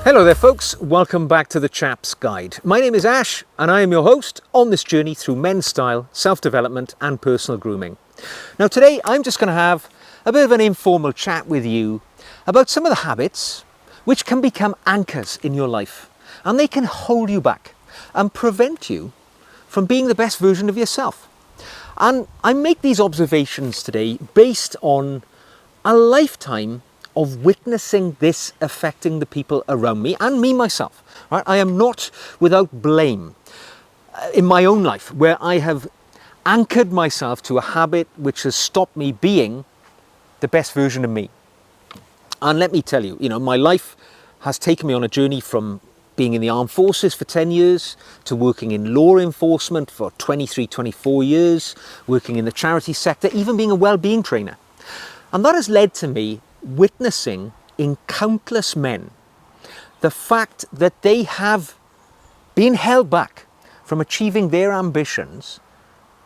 Hello there folks, welcome back to the Chap's Guide. My name is Ash and I am your host on this journey through men's style, self-development and personal grooming. Now today I'm just going to have a bit of an informal chat with you about some of the habits which can become anchors in your life, and they can hold you back and prevent you from being the best version of yourself. And I make these observations today based on a lifetime of witnessing this affecting the people around me and me myself. Right? I am not without blame in my own life where I have anchored myself to a habit which has stopped me being the best version of me. And let me tell you, my life has taken me on a journey from being in the armed forces for 10 years to working in law enforcement for 23, 24 years, working in the charity sector, even being a well-being trainer. And that has led to me witnessing in countless men the fact that they have been held back from achieving their ambitions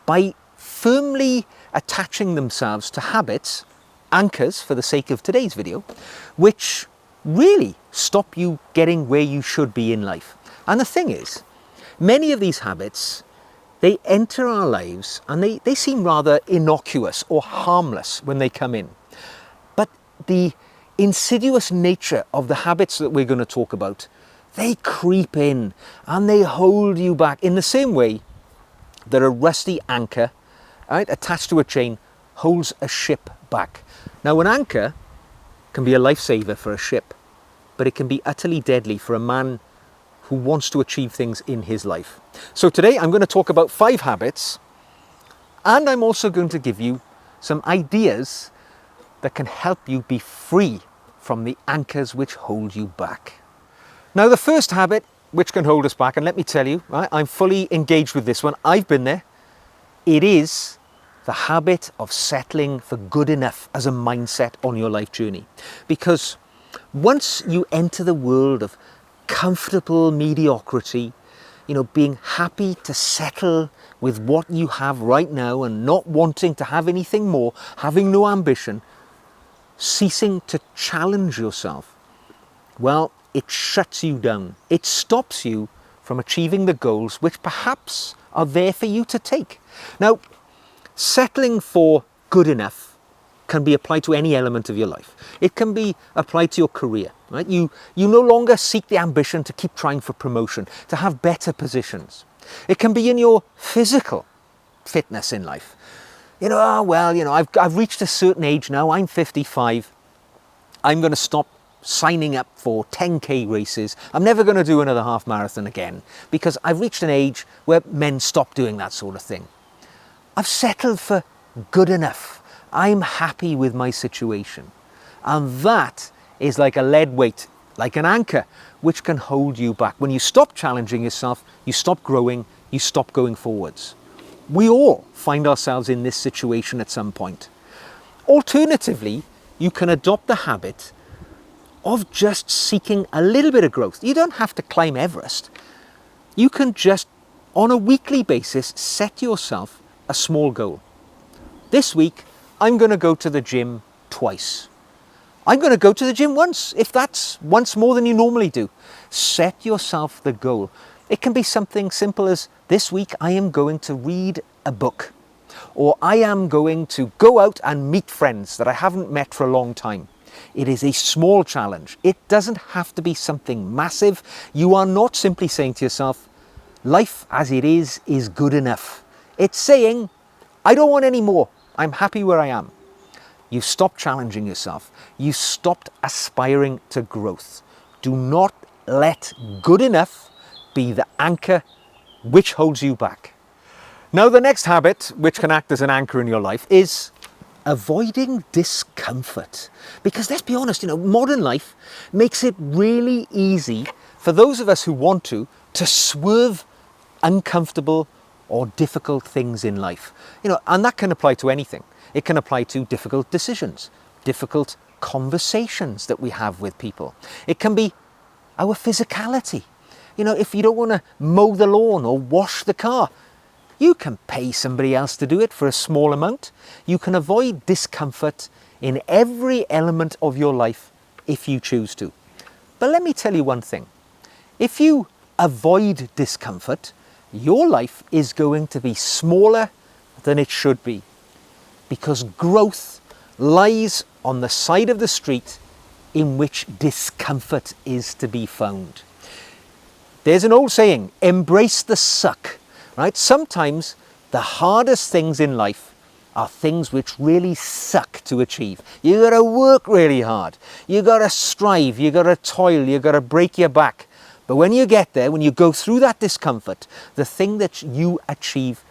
by firmly attaching themselves to habits, anchors for the sake of today's video, which really stop you getting where you should be in life. And the thing is, many of these habits, they enter our lives and they seem rather innocuous or harmless when they come in. The insidious nature of the habits that we're going to talk about, they creep in and they hold you back in the same way that a rusty anchor, right, attached to a chain holds a ship back. Now, an anchor can be a lifesaver for a ship, but it can be utterly deadly for a man who wants to achieve things in his life. So today I'm going to talk about 5 habits, and I'm also going to give you some ideas that can help you be free from the anchors which hold you back. Now, the first habit which can hold us back, and let me tell you, right, I'm fully engaged with this one. I've been there. It is the habit of settling for good enough as a mindset on your life journey. Because once you enter the world of comfortable mediocrity, being happy to settle with what you have right now and not wanting to have anything more, having no ambition, ceasing to challenge yourself, well, it shuts you down. It stops you from achieving the goals which perhaps are there for you to take. Now, settling for good enough can be applied to any element of your life. It can be applied to your career, right? You no longer seek the ambition to keep trying for promotion, to have better positions. It can be in your physical fitness in life. I've reached a certain age now, I'm 55, I'm going to stop signing up for 10k races, I'm never going to do another half marathon again, because I've reached an age where men stop doing that sort of thing. I've settled for good enough, I'm happy with my situation, and that is like a lead weight, like an anchor, which can hold you back. When you stop challenging yourself, you stop growing, you stop going forwards. We all find ourselves in this situation at some point. Alternatively, you can adopt the habit of just seeking a little bit of growth. You don't have to climb Everest. You can just, on a weekly basis, set yourself a small goal. This week, I'm going to go to the gym twice. I'm going to go to the gym once, if that's once more than you normally do. Set yourself the goal. It can be something simple as, this week I am going to read a book, or I am going to go out and meet friends that I haven't met for a long time. It is a small challenge. It doesn't have to be something massive. You are not simply saying to yourself, life as it is good enough. It's saying, I don't want any more. I'm happy where I am. You've stopped challenging yourself. You've stopped aspiring to growth. Do not let good enough be the anchor which holds you back. Now, the next habit which can act as an anchor in your life is avoiding discomfort. Because let's be honest, modern life makes it really easy for those of us who want to swerve uncomfortable or difficult things in life. And that can apply to anything. It can apply to difficult decisions, difficult conversations that we have with people. It can be our physicality. If you don't want to mow the lawn or wash the car, you can pay somebody else to do it for a small amount. You can avoid discomfort in every element of your life if you choose to. But let me tell you one thing. If you avoid discomfort, your life is going to be smaller than it should be, because growth lies on the side of the street in which discomfort is to be found. There's an old saying, embrace the suck, right? Sometimes the hardest things in life are things which really suck to achieve. You gotta work really hard. You gotta strive, you gotta toil, you gotta break your back. But when you get there, when you go through that discomfort, the thing that you achieve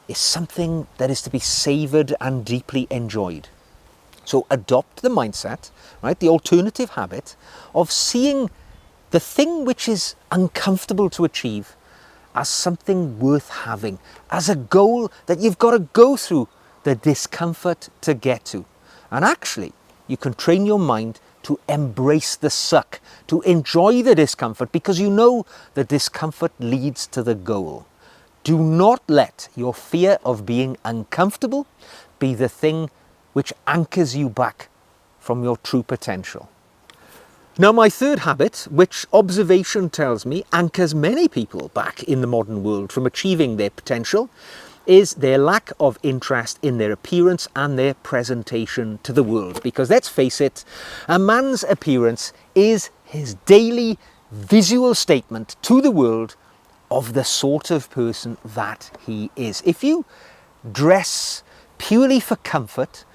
is something that is to be savoured and deeply enjoyed. So adopt the mindset, right? The alternative habit of seeing the thing which is uncomfortable to achieve as something worth having, as a goal that you've got to go through the discomfort to get to. And actually, you can train your mind to embrace the suck, to enjoy the discomfort, because you know the discomfort leads to the goal. Do not let your fear of being uncomfortable be the thing which anchors you back from your true potential. Now, my third habit, which observation tells me anchors many people back in the modern world from achieving their potential, is their lack of interest in their appearance and their presentation to the world. Because let's face it, a man's appearance is his daily visual statement to the world of the sort of person that he is. If you dress purely for comfort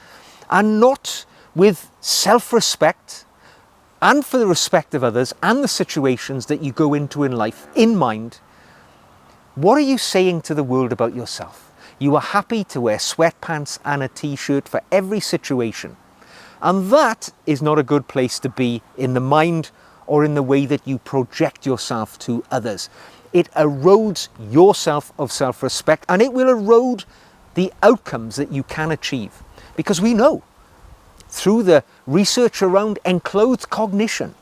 and not with self-respect and for the respect of others and the situations that you go into in life in mind, what are you saying to the world about yourself? You are happy to wear sweatpants and a t-shirt for every situation. And that is not a good place to be in the mind or in the way that you project yourself to others. It erodes your sense of self-respect, and it will erode the outcomes that you can achieve. Because we know through the research around enclothed cognition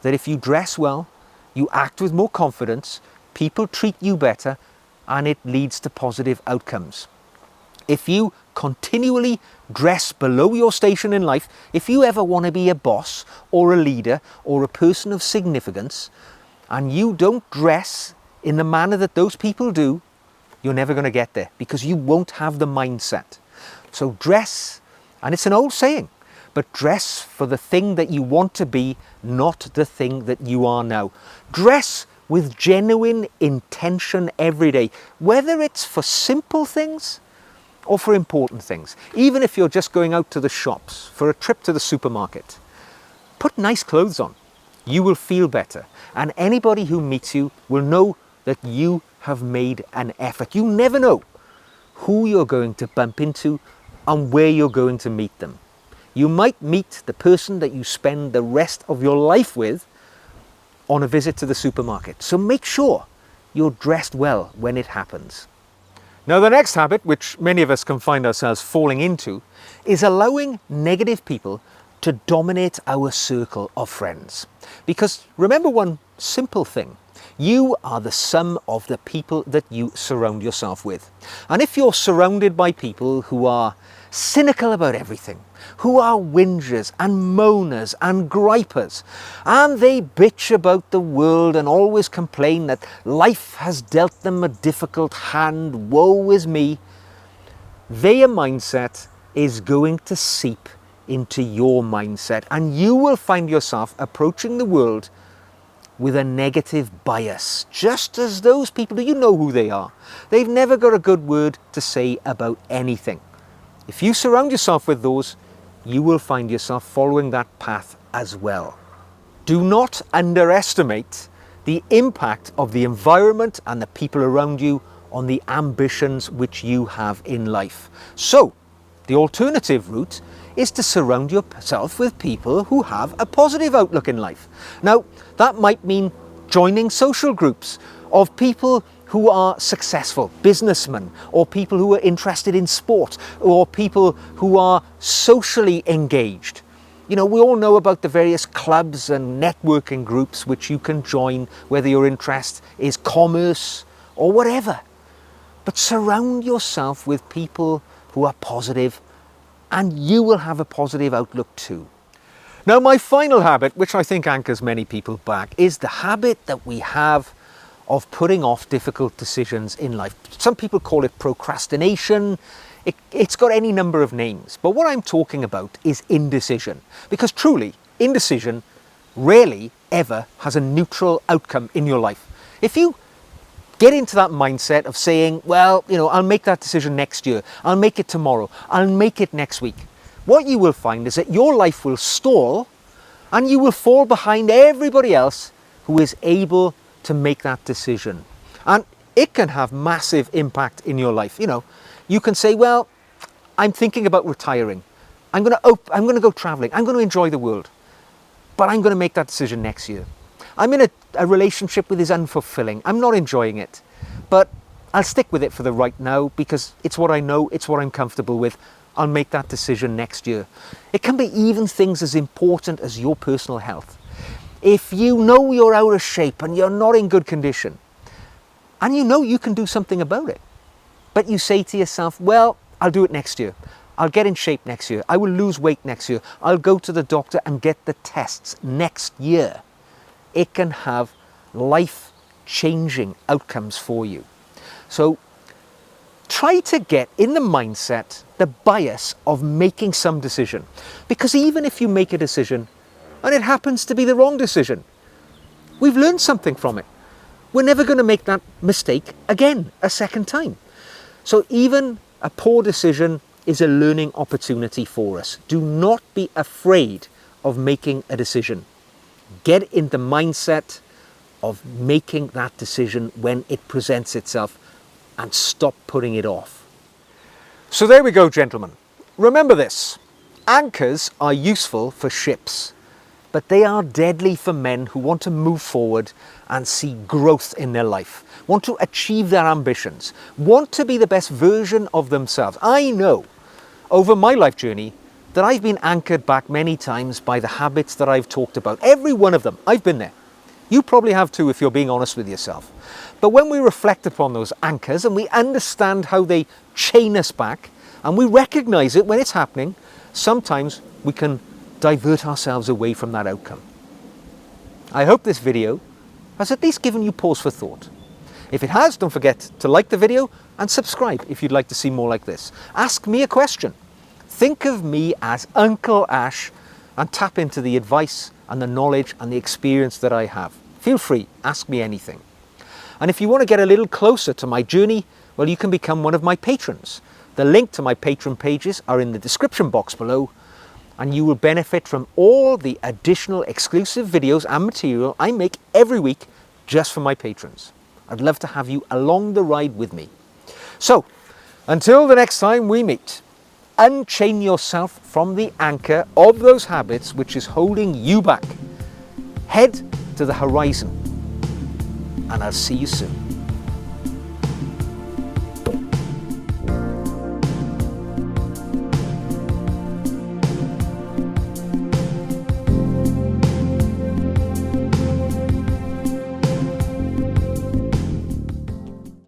that if you dress well, you act with more confidence, people treat you better, and it leads to positive outcomes. If you continually dress below your station in life, if you ever want to be a boss or a leader or a person of significance, and you don't dress in the manner that those people do, you're never going to get there, because you won't have the mindset. So dress, and it's an old saying, but dress for the thing that you want to be, not the thing that you are now. Dress with genuine intention every day, whether it's for simple things or for important things. Even if you're just going out to the shops for a trip to the supermarket, put nice clothes on. You will feel better, and anybody who meets you will know that you have made an effort. You never know who you're going to bump into and where you're going to meet them. You might meet the person that you spend the rest of your life with on a visit to the supermarket. So make sure you're dressed well when it happens. Now, the next habit, which many of us can find ourselves falling into, is allowing negative people to dominate our circle of friends. Because remember one simple thing: you are the sum of the people that you surround yourself with. And if you're surrounded by people who are cynical about everything, who are whingers and moaners and gripers, and they bitch about the world and always complain that life has dealt them a difficult hand, woe is me, their mindset is going to seep into your mindset, and you will find yourself approaching the world with a negative bias, just as those people do. You know who they are. They've never got a good word to say about anything. If you surround yourself with those, you will find yourself following that path as well. Do not underestimate the impact of the environment and the people around you on the ambitions which you have in life. So, the alternative route is to surround yourself with people who have a positive outlook in life. Now, that might mean joining social groups of people who are successful, businessmen, or people who are interested in sport, or people who are socially engaged. You know, we all know about the various clubs and networking groups which you can join, whether your interest is commerce or whatever. But surround yourself with people who are positive, and you will have a positive outlook too. Now, my final habit, which I think anchors many people back, is the habit that we have of putting off difficult decisions in life. Some people call it procrastination. It's got any number of names. But what I'm talking about is indecision. Because truly, indecision rarely ever has a neutral outcome in your life. If you get into that mindset of saying, well, I'll make that decision next year, I'll make it tomorrow, I'll make it next week, what you will find is that your life will stall and you will fall behind everybody else who is able to make that decision. And it can have massive impact in your life. You can say, well, I'm thinking about retiring. I'm going to go traveling. I'm going to enjoy the world. But I'm going to make that decision next year. I'm in a relationship that is unfulfilling. I'm not enjoying it. But I'll stick with it for the right now because it's what I know, it's what I'm comfortable with. I'll make that decision next year. It can be even things as important as your personal health. If you know you're out of shape and you're not in good condition, and you can do something about it, but you say to yourself, well, I'll do it next year. I'll get in shape next year. I will lose weight next year. I'll go to the doctor and get the tests next year. It can have life-changing outcomes for you. So try to get in the mindset, the bias of making some decision. Because even if you make a decision and it happens to be the wrong decision, we've learned something from it. We're never going to make that mistake again, a second time. So even a poor decision is a learning opportunity for us. Do not be afraid of making a decision. Get in the mindset of making that decision when it presents itself and stop putting it off. So there we go, gentlemen. Remember this. Anchors are useful for ships, but they are deadly for men who want to move forward and see growth in their life, want to achieve their ambitions, want to be the best version of themselves. I know over my life journey that I've been anchored back many times by the habits that I've talked about. Every one of them, I've been there. You probably have too if you're being honest with yourself. But when we reflect upon those anchors and we understand how they chain us back and we recognize it when it's happening, sometimes we can divert ourselves away from that outcome. I hope this video has at least given you pause for thought. If it has, don't forget to like the video and subscribe if you'd like to see more like this. Ask me a question. Think of me as Uncle Ash and tap into the advice and the knowledge and the experience that I have. Feel free, ask me anything. And if you want to get a little closer to my journey, well, you can become one of my patrons. The link to my patron pages are in the description box below, and you will benefit from all the additional exclusive videos and material I make every week just for my patrons. I'd love to have you along the ride with me. So, until the next time we meet, unchain yourself from the anchor of those habits which is holding you back. Head to the horizon, and I'll see you soon.